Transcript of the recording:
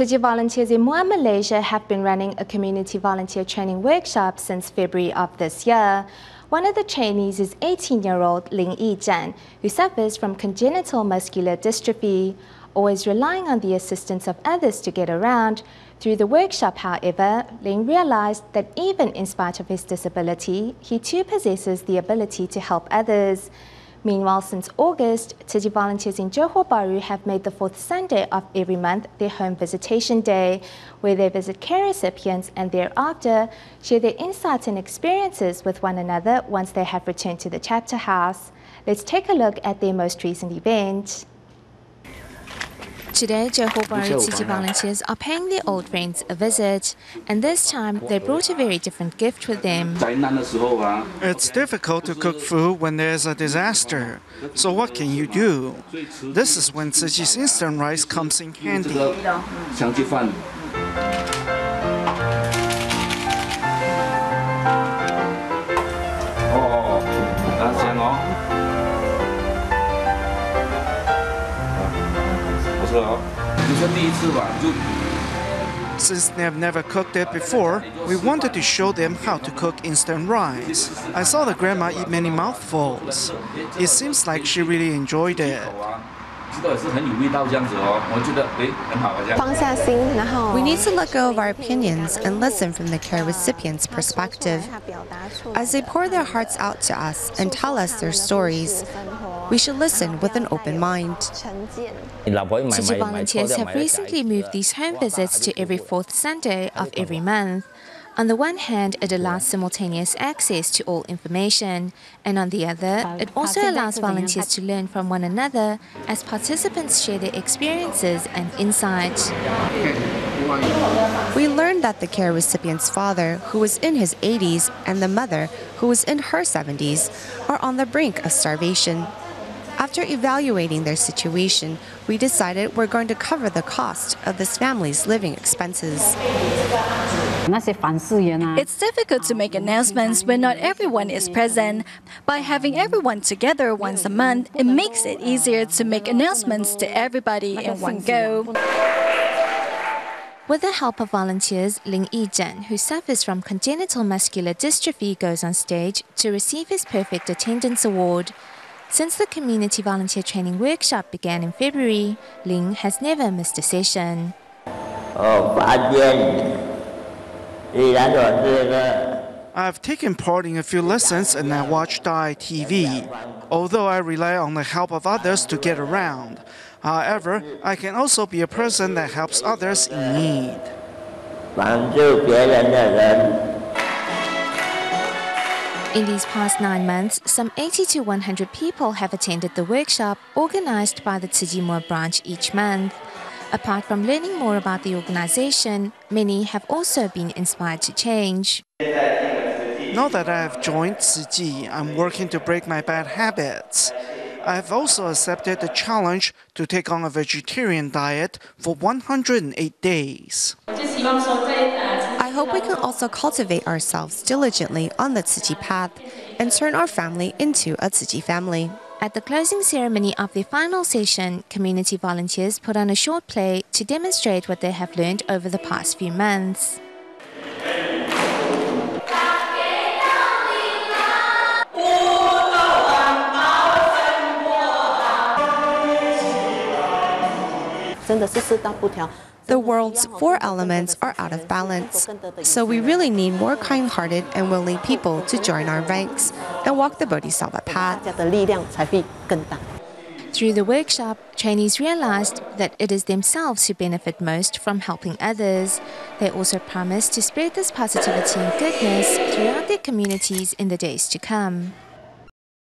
Tzu Chi volunteers in Muar, Malaysia have been running a community volunteer training workshop since February of this year. One of the trainees is 18-year-old Lin Yizhan, who suffers from congenital muscular dystrophy. Always relying on the assistance of others to get around. Through the workshop, however, Lin realized that even in spite of his disability, he too possesses the ability to help others. Meanwhile, since August, Tzu Chi volunteers in Johor Bahru have made the fourth Sunday of every month their home visitation day, where they visit care recipients and thereafter share their insights and experiences with one another once they have returned to the chapter house. Let's take a look at their most recent event. Today, Johor Bahru Tzu Chi volunteers are paying their old friends a visit, and this time they brought a very different gift with them. It's difficult to cook food when there's a disaster, so what can you do? This is when Tzu Chi's instant rice comes in handy. Since they've never cooked it before, we wanted to show them how to cook instant rice. I saw the grandma eat many mouthfuls. It seems like she really enjoyed it. We need to let go of our opinions and listen from the care recipient's perspective. As they pour their hearts out to us and tell us their stories, we should listen with an open mind. Tzu Chi volunteers have recently moved these home visits to every fourth Sunday of every month. On the one hand, it allows simultaneous access to all information, and on the other, it also allows volunteers to learn from one another as participants share their experiences and insights. We learned that the care recipient's father, who was in his 80s, and the mother, who was in her 70s, are on the brink of starvation. After evaluating their situation, we decided we're going to cover the cost of this family's living expenses. It's difficult to make announcements when not everyone is present. By having everyone together once a month, it makes it easier to make announcements to everybody in one go. With the help of volunteers, Lin Yizhan, who suffers from congenital muscular dystrophy, goes on stage to receive his Perfect Attendance Award. Since the community volunteer training workshop began in February, Lin has never missed a session. I've taken part in a few lessons and I watch Dai TV, although I rely on the help of others to get around. However, I can also be a person that helps others in need. In these past 9 months, some 80 to 100 people have attended the workshop organized by the Tzu Chi Muar branch each month. Apart from learning more about the organization, many have also been inspired to change. Now that I have joined Tzu Chi, I'm working to break my bad habits. I have also accepted the challenge to take on a vegetarian diet for 108 days. I hope we can also cultivate ourselves diligently on the Tzu Chi path and turn our family into a Tzu Chi family. At the closing ceremony of the final session, community volunteers put on a short play to demonstrate what they have learned over the past few months. The world's 4 elements are out of balance, so we really need more kind-hearted and willing people to join our ranks and walk the Bodhisattva path. Through the workshop, trainees realized that it is themselves who benefit most from helping others. They also promised to spread this positivity and goodness throughout their communities in the days to come.